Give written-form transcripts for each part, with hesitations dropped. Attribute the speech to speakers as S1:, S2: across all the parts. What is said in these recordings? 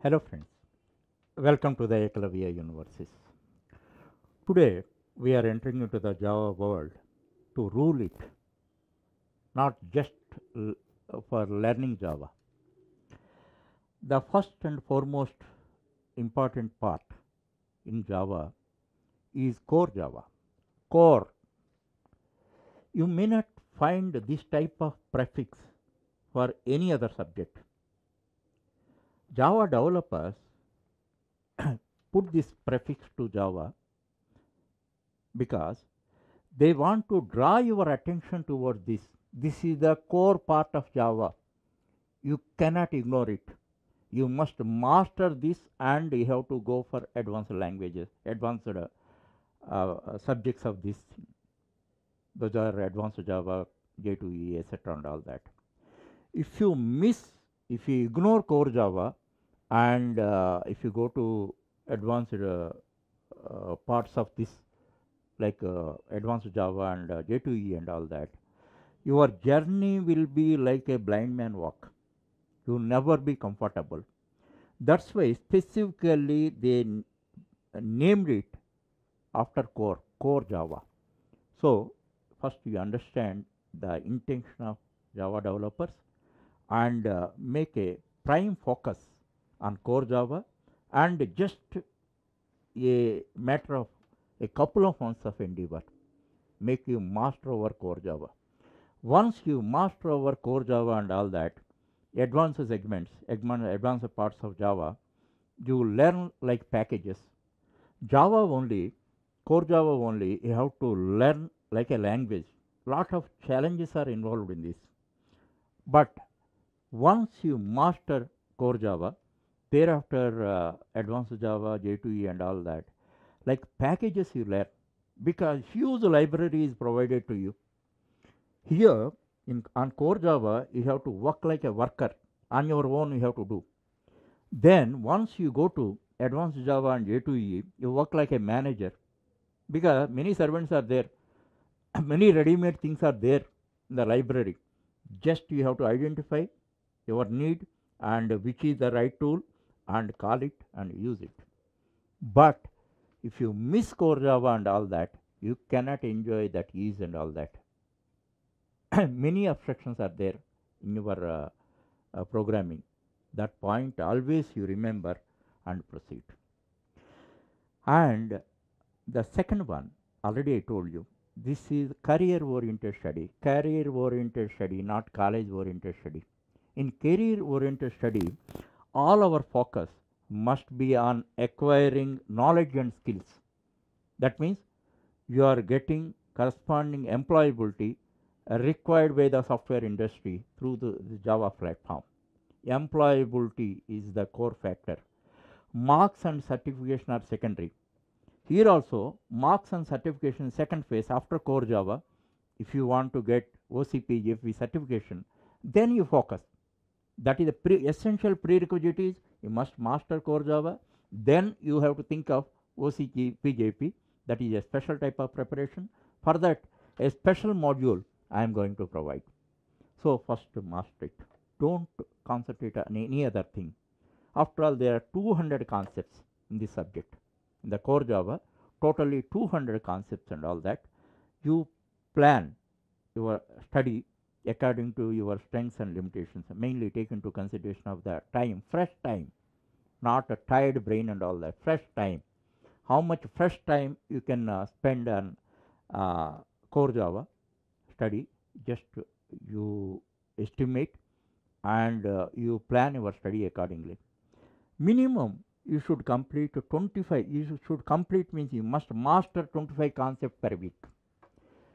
S1: Hello friends, welcome to the Eklavya Universes. Today we are entering into the Java world to rule it, not just for learning Java. The first and foremost important part in Java is core Java. Core. You may not find this type of prefix for any other subject. Java developers put this prefix to Java because they want to draw your attention towards this. This is the core part of Java. You cannot ignore it. You must master this and you have to go for advanced languages, advanced subjects of this. Those are advanced Java, J2E, etc. and all that. If you ignore core Java and if you go to advanced parts of this like advanced Java and J2E and all that, your journey will be like a blind man walk. You will never be comfortable. That's why specifically they named it after core Java. So first you understand the intention of Java developers and make a prime focus on core Java, and just a matter of a couple of months of endeavor make you master over core Java. Once you master over core Java and all that, advanced segments, advanced parts of Java, you learn like packages. Java only, core Java only, you have to learn like a language. Lot of challenges are involved in this. But once you master core Java, thereafter advanced Java, J2E and all that, like packages you learn, because huge library is provided to you. Here on core Java, you have to work like a worker. On your own you have to do. Then once you go to advanced Java and J2E, you work like a manager, because many servants are there. Many ready-made things are there in the library. Just you have to identify your need and which is the right tool and call it and use it. But if you miss core Java and all that, you cannot enjoy that ease and all that. Many abstractions are there in your programming. That point always you remember and proceed. And the second one, already I told you, this is career oriented study, not college oriented study. In career oriented study, all our focus must be on acquiring knowledge and skills. That means you are getting corresponding employability required by the software industry through the Java platform. Employability is the core factor. Marks and certification are secondary. Here also, marks and certification second phase after core Java. If you want to get OCP, JFV certification, then you focus. That is the essential prerequisite is you must master core Java. Then you have to think of OCP, JP. That is a special type of preparation. For that, a special module I am going to provide. So first master it. Don't concentrate on any other thing. After all, there are 200 concepts in this subject. In the core Java, totally 200 concepts and all that. You plan your study according to your strengths and limitations. Mainly take into consideration of the time, fresh time, not a tired brain and all that. Fresh time. How much fresh time you can spend on core Java study? Just you estimate and you plan your study accordingly. Minimum you should complete 25. You should complete means you must master 25 concepts per week.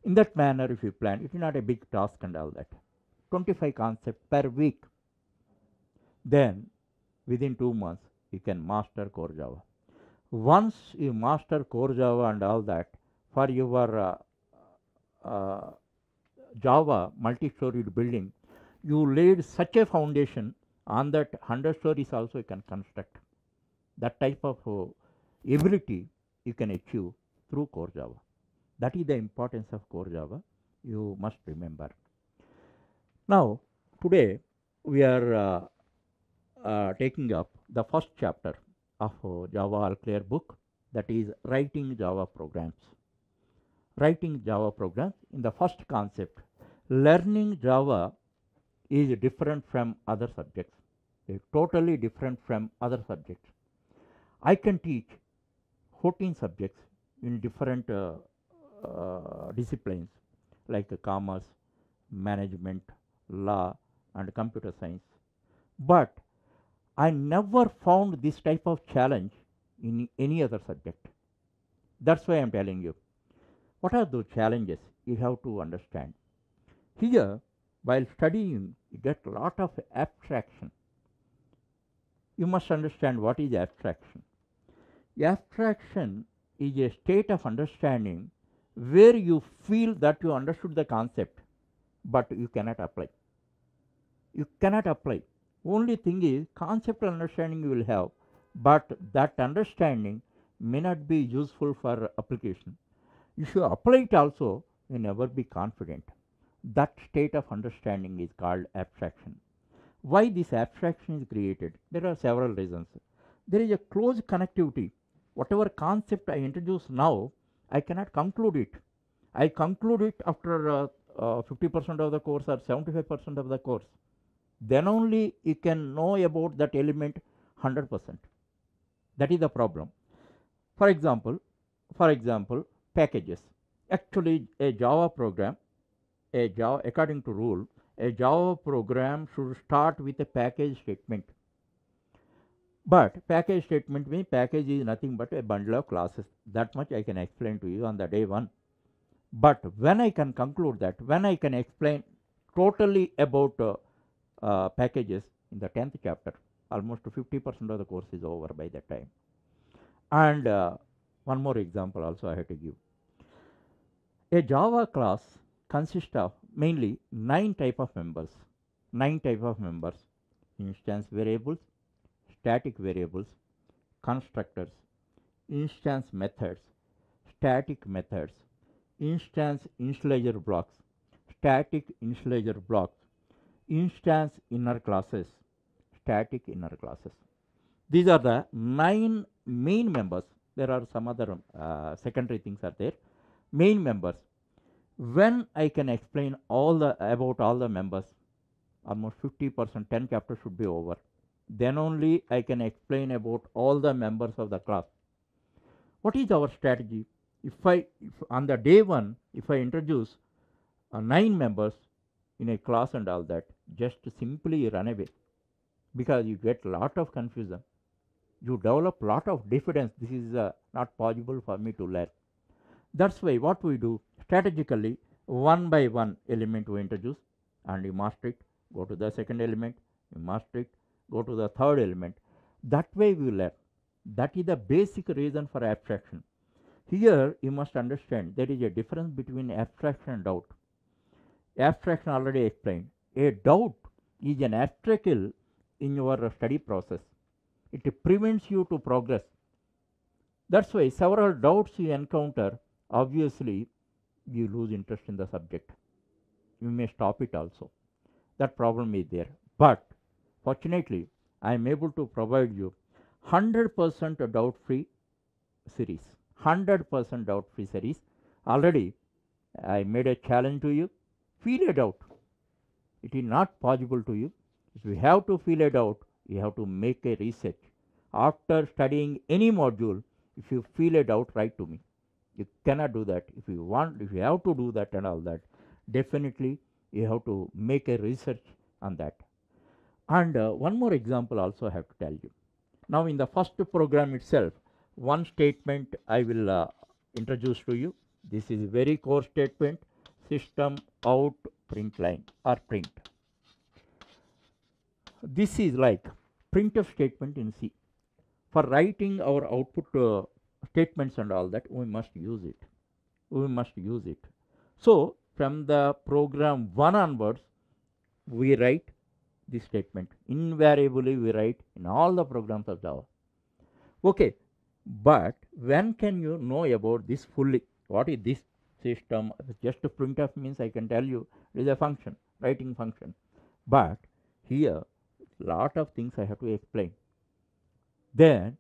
S1: In that manner, if you plan, it is not a big task and all that. 25 concepts per week. Then within 2 months you can master core Java. Once you master core Java and all that, for your Java multi-storied building, you laid such a foundation on that 100 stories also you can construct. That type of ability you can achieve through core Java. That is the importance of core Java. You must remember. Now, today we are taking up the first chapter of Java All Clear book, that is writing Java programs. Writing Java programs, in the first concept, learning Java is different from other subjects. It's totally different from other subjects. I can teach 14 subjects in different disciplines like commerce, management, law, and computer science. But I never found this type of challenge in any other subject. That's why I'm telling you. What are those challenges? You have to understand. Here, while studying, you get a lot of abstraction. You must understand what is abstraction. Abstraction is a state of understanding where you feel that you understood the concept, but you cannot apply. You cannot apply. Only thing is, conceptual understanding you will have, but that understanding may not be useful for application. If you apply it also, you never be confident. That state of understanding is called abstraction. Why this abstraction is created? There are several reasons. There is a close connectivity. Whatever concept I introduce now, I cannot conclude it. I conclude it after 50% of the course or 75% of the course. Then only you can know about that element 100%. That is the problem. For example, packages. Actually, a Java program, according to rule, a Java program should start with a package statement. But package statement means package is nothing but a bundle of classes. That much I can explain to you on the day one. But when I can conclude that, when I can explain totally about packages in the 10th chapter, almost 50% of the course is over by that time. And one more example also I have to give. A Java class consists of mainly 9 type of members. 9 type of members: instance variables, static variables, constructors, instance methods, static methods, instance initializer blocks, static initializer blocks, instance inner classes, static inner classes. These are the 9 main members. There are some other secondary things are there. Main members. When I can explain about all the members, almost 50%, 10 chapters should be over. Then only I can explain about all the members of the class. What is our strategy? If on the day one, if I introduce 9 members in a class and all that, just simply run away, because you get a lot of confusion. You develop lot of diffidence. This is not possible for me to learn. That's why what we do strategically, one by one element we introduce, and you master it. Go to the second element, you master it. Go to the third element. That way we learn. That is the basic reason for abstraction. Here you must understand there is a difference between abstraction and doubt. Abstraction already explained. A doubt is an obstacle in your study process. It prevents you to progress. That's why several doubts you encounter, obviously you lose interest in the subject. You may stop it also. That problem is there. But fortunately, I am able to provide you 100% doubt-free series. 100% doubt-free series. Already I made a challenge to you. Feel a doubt. It is not possible to you. If you have to feel a doubt, you have to make a research. After studying any module, if you feel a doubt, write to me. You cannot do that. If you have to do that and all that, definitely you have to make a research on that. And one more example also I have to tell you. Now in the first program itself, one statement I will introduce to you. This is very core statement: system out print line or print. This is like printf statement in C. For writing our output statements and all that, we must use it. So from the program 1 onwards, we write this statement. Invariably we write in all the programs of Java. Okay, but when can you know about this fully? What is this system? Just a printf means I can tell you it is a function, writing function. But here lot of things I have to explain. Then,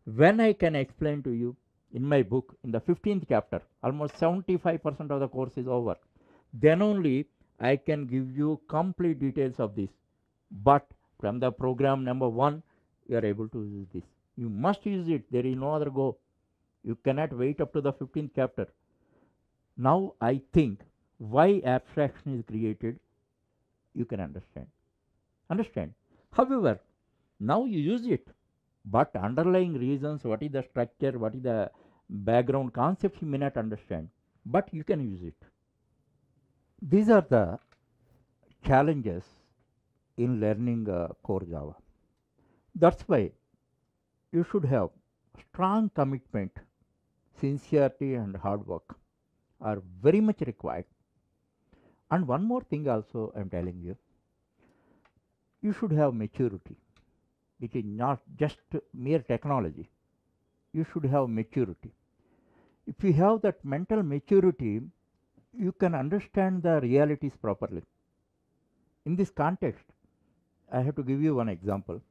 S1: when I can explain to you in my book, in the 15th chapter, almost 75% of the course is over. Then only I can give you complete details of this. But from the program number 1, you are able to use this. You must use it. There is no other go. You cannot wait up to the 15th chapter. Now I think why abstraction is created, you can understand. Understand. However, now you use it, but underlying reasons, what is the structure, what is the background concepts, you may not understand, but you can use it. These are the challenges in learning core Java. That's why you should have strong commitment, sincerity, and hard work are very much required. And one more thing also I am telling you, you should have maturity. It is not just mere technology. You should have maturity. If you have that mental maturity, you can understand the realities properly. In this context, I have to give you one example.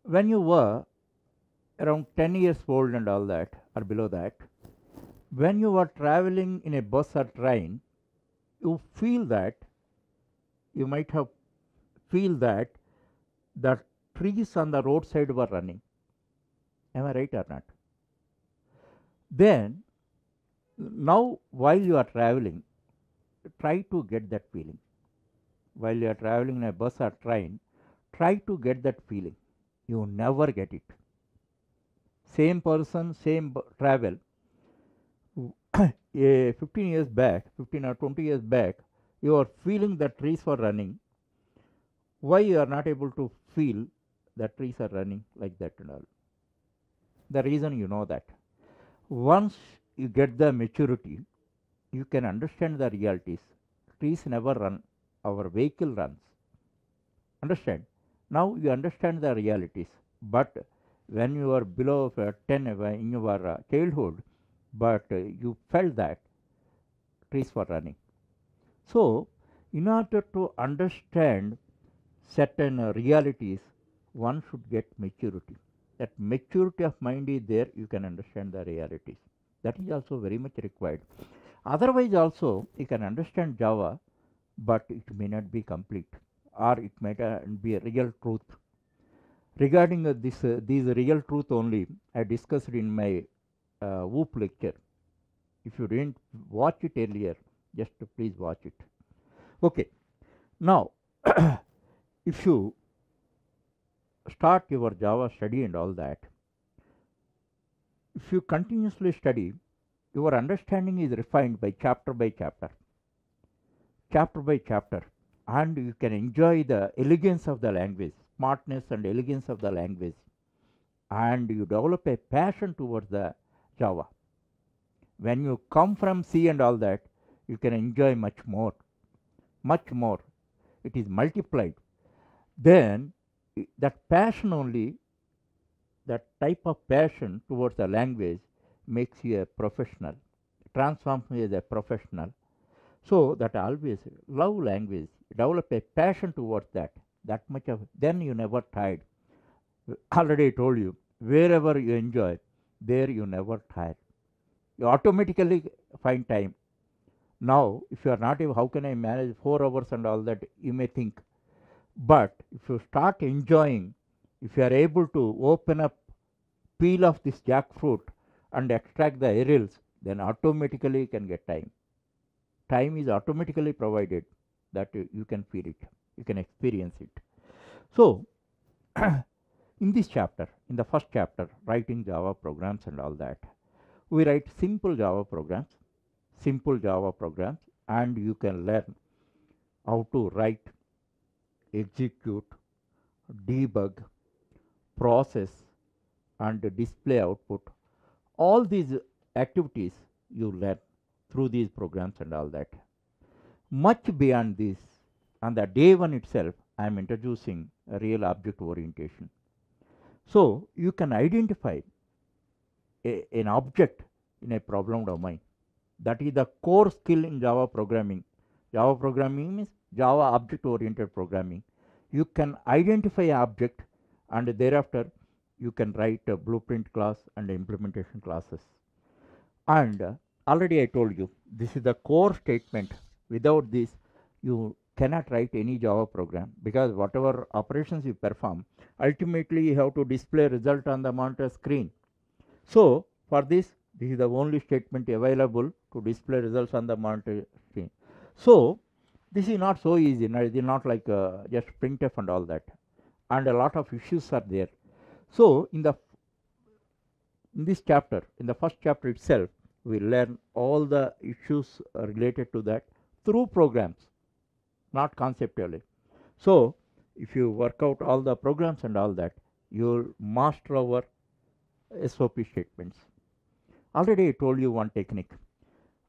S1: When you were around 10 years old and all that, or below that, when you are traveling in a bus or train, you feel that, you might have feel that the trees on the roadside were running. Am I right or not? Then, now while you are traveling, try to get that feeling. While you are traveling in a bus or train, try to get that feeling. You never get it. Same person, same travel. 15 years back, 15 or 20 years back, you are feeling the trees were running. Why you are not able to feel the trees are running like that and all? The reason you know that. Once you get the maturity, you can understand the realities. Trees never run, our vehicle runs. Understand? Now you understand the realities. But when you are below 10 in your childhood, but you felt that trees were running. So, in order to understand certain realities, one should get maturity. That maturity of mind is there, you can understand the realities. That is also very much required. Otherwise also, you can understand Java, but it may not be complete, or it may not be a real truth. Regarding these real truth only, I discussed in my WOOP lecture. If you didn't watch it earlier, just please watch it. Okay. Now, if you start your Java study and all that, if you continuously study, your understanding is refined by chapter, and you can enjoy the elegance of the language, smartness and elegance of the language, and you develop a passion towards the Java. When you come from C and all that, you can enjoy much more. It is multiplied. Then that passion only, that type of passion towards the language makes you a professional, transforms you as a professional. So that always love language, develop a passion towards that much of, then you never tired. Already I told you, wherever you enjoy, there you never tire. You automatically find time. Now, if you are not able, how can I manage 4 hours and all that, you may think. But if you start enjoying, if you are able to open up, peel off this jackfruit and extract the aerials, then automatically you can get time. Time is automatically provided that you can feel it, you can experience it. So, in this chapter, in the first chapter, writing Java programs and all that, we write simple Java programs, and you can learn how to write, execute, debug, process, and display output. All these activities you learn through these programs and all that. Much beyond this, on the day one itself, I am introducing a real object orientation. So you can identify an object in a problem domain. That is the core skill in Java programming. Java programming means Java object oriented programming. You can identify an object, and thereafter you can write a blueprint class and implementation classes. And already I told you, this is the core statement. Without this, you cannot write any Java program, because whatever operations you perform, ultimately you have to display result on the monitor screen. So for this, this is the only statement available to display results on the monitor screen. So this is not so easy. It is not like just printf and all that, and a lot of issues are there. So in this chapter, in the first chapter itself, we learn all the issues related to that through programs, not conceptually. So if you work out all the programs and all that, you'll master our SOP statements. Already I told you one technique.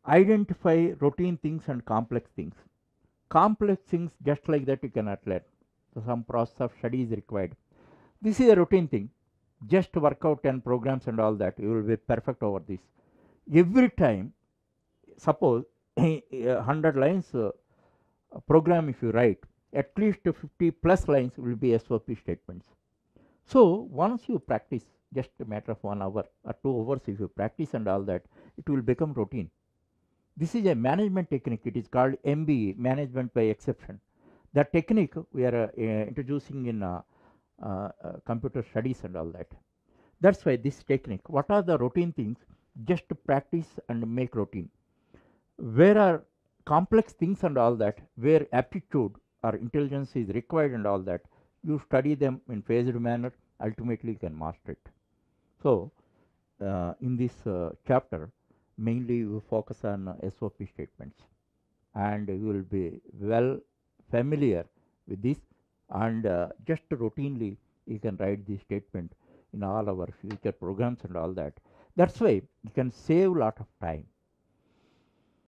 S1: Identify routine things and complex things. Complex things, just like that, you cannot learn. So some process of study is required. This is a routine thing. Just work out 10 programs and all that, you will be perfect over this. Every time, suppose 100 lines program if you write, at least 50 plus lines will be SOP statements. So once you practice, just a matter of 1 hour or 2 hours, if you practice and all that, it will become routine. This is a management technique. It is called MBE, management by exception. The technique we are introducing in computer studies and all that. That's why this technique. What are the routine things? Just practice and make routine. Where are complex things and all that, where aptitude or intelligence is required and all that, you study them in phased manner, ultimately you can master it. So in this chapter, mainly you focus on SOP statements, and you will be well familiar with this, and just routinely you can write this statement in all our future programs and all that. That's why you can save a lot of time.